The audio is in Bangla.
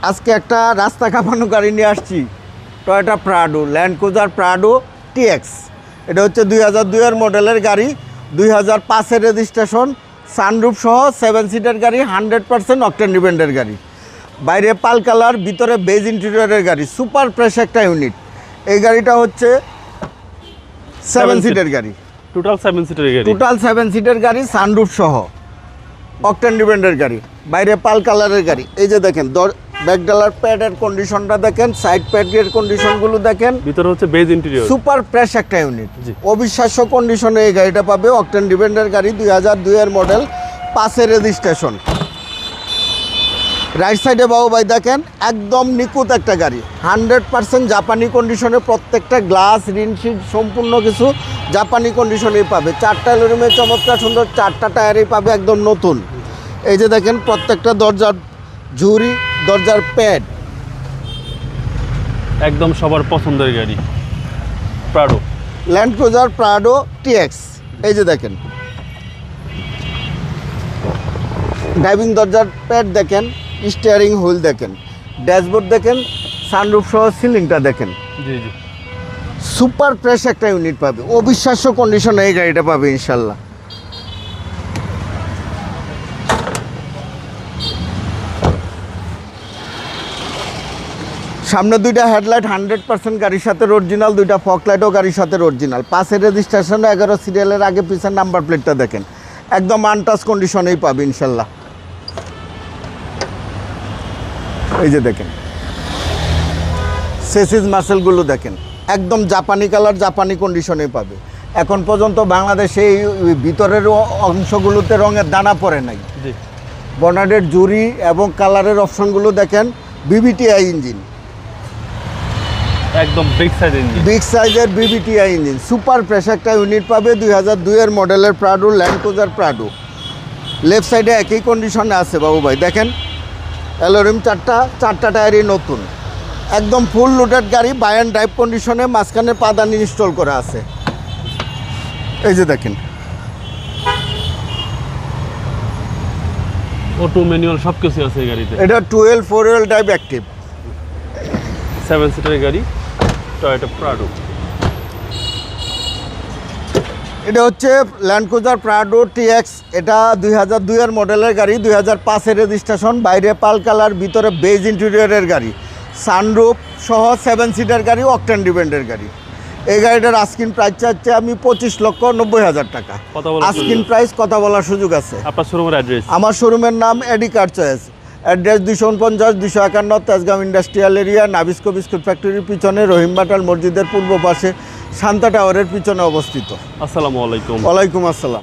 আজকে একটা রাস্তা কাঁপানো গাড়ি নিয়ে আসছি, Toyota Prado, land cruiser Prado TX. এটা হচ্ছে 2002-এর মডেলের গাড়ি, 2005-এর রেজিস্ট্রেশন, সানরুফ সহ 7 সিটার গাড়ি, 100% অকটেন ডিপেন্ডের গাড়ি। বাইরে পাল কালার, ভিতরে বেজ ইন্টেরিয়রের গাড়ি, সুপার ফ্রেশ একটা ইউনিট। এই গাড়িটা হচ্ছে 7 সিটের গাড়ি, টোটাল 7 সিটার গাড়ি, টোটাল 7 সিটের গাড়ি, সানরুফ সহ অকটেন ডিপেন্ডের গাড়ি। বাইরে পাল কালারের গাড়ি। এই যে দেখেন ব্যাক ডালার প্যাডের কন্ডিশনটা দেখেন, সাইড প্যাডের কন্ডিশনগুলো দেখেন, ভিতরে হচ্ছে বেজ ইন্টেরিয়র, সুপার ফ্রেশ একটা ইউনিট। অবিশ্বাস্য কন্ডিশনে এই গাড়িটা পাবে। অকটেন ডিপেন্ডের গাড়ি, 2002-এর মডেল, 5-এর রেজিস্ট্রেশন। রাইট সাইডে বাবু ভাই দেখেন, একদম নিখুঁত একটা গাড়ি, 100% জাপানি কন্ডিশনে। প্রত্যেকটা গ্লাস, রিনশিট সম্পূর্ণ কিছু জাপানি কন্ডিশনেই পাবে। 4টা অ্যালুমিনিয়ামের চমৎকার সুন্দর 4টা টায়ারেই পাবে একদম নতুন। এই যে দেখেন প্রত্যেকটা দরজার ঝুড়ি, দরজার প্যাড, একদম সবার পছন্দের গাড়ি Prado, land cruiser Prado TX. এই যে দেখেন ড্রাইভিং দরজার প্যাড দেখেন, স্টিয়ারিং হুইল দেখেন, ড্যাশবোর্ড দেখেন, সানরুফ সহ সিলিংটা দেখেন। জি জি, সুপার ফ্রেশ একটা ইউনিট পাবে। অবিশ্বাস্য কন্ডিশনে এই গাড়িটা পাবে ইনশাল্লাহ। সামনে 2টা হেডলাইট 100% গাড়ির সাথে অরিজিনাল, 2টা ফকলাইটও গাড়ির সাথে অরিজিনাল। 5-এর রেজিস্ট্রেশনে 11 সিরিয়ালের আগে পিছনের নাম্বার প্লেটটা দেখেন, একদম আনটাচ কন্ডিশনেই পাবে ইনশাল্লাহ। এই যে দেখেন সেসিস মাসেলগুলো দেখেন, একদম জাপানি কালার, জাপানি কন্ডিশনেই পাবে। এখন পর্যন্ত বাংলাদেশে এই ভিতরের অংশগুলোতে রঙের দানা পড়ে নাই। বনারের জুরি এবং কালারের অপশনগুলো দেখেন, বিবিটিআই ইঞ্জিন, একদম বিগ সাইজ ইঞ্জিন, বিগ সাইজের বিবিটিআই ইঞ্জিন। সুপার ফ্রেশ একটা ইউনিট পাবে। 2002-এর মডেলের Prado, land cruiser Prado. Left সাইডে একই কন্ডিশনে আছে বাবু ভাই দেখেন, অ্যালোরিম 4টা টায়ারই নতুন, একদম ফুল লোডেড গাড়ি, বাই অ্যান্ড ড্রাইভ কন্ডিশনে। মাঝখানে পাদানি ইনস্টল করা আছে। এই যে দেখেন অটো ম্যানুয়াল সব কিছু আছে এই গাড়িতে। এটা 12 4-wheel ড্রাইভ অ্যাক্টিভ 7 সিটার গাড়ি, টয়োটা প্রাডো। এটা হচ্ছে ল্যান্ড ক্রুজার প্রাডো টিএক্স। এটা 2002-এর মডেলের গাড়ি, 2005-এর রেজিস্ট্রেশন। বাইরে পাল কালার, ভিতরে বেজ ইন্টেরিয়রের গাড়ি, সানরুফ সহ 7 সিটার গাড়ি, অকটেন ডিপেন্ডের গাড়ি। এই গাড়িটার আস্কিন প্রাইস চাচ্ছে আমি 25,90,000 টাকা। আস্কিন প্রাইস, কথা বলার সুযোগ আছে। আপনার শোরুমের অ্যাড্রেস? আমার শোরুমের নাম AD car choice. Address 249-251 Tejgaon industrial area, Nabisco biscuit ফ্যাক্টরির পিছনে, রহিম বাটাল মসজিদের পূর্ব পাশে, শান্তা টাওয়ারের পিছনে অবস্থিত। আসসালামু আলাইকুম। ওয়ালাইকুম আসসালাম।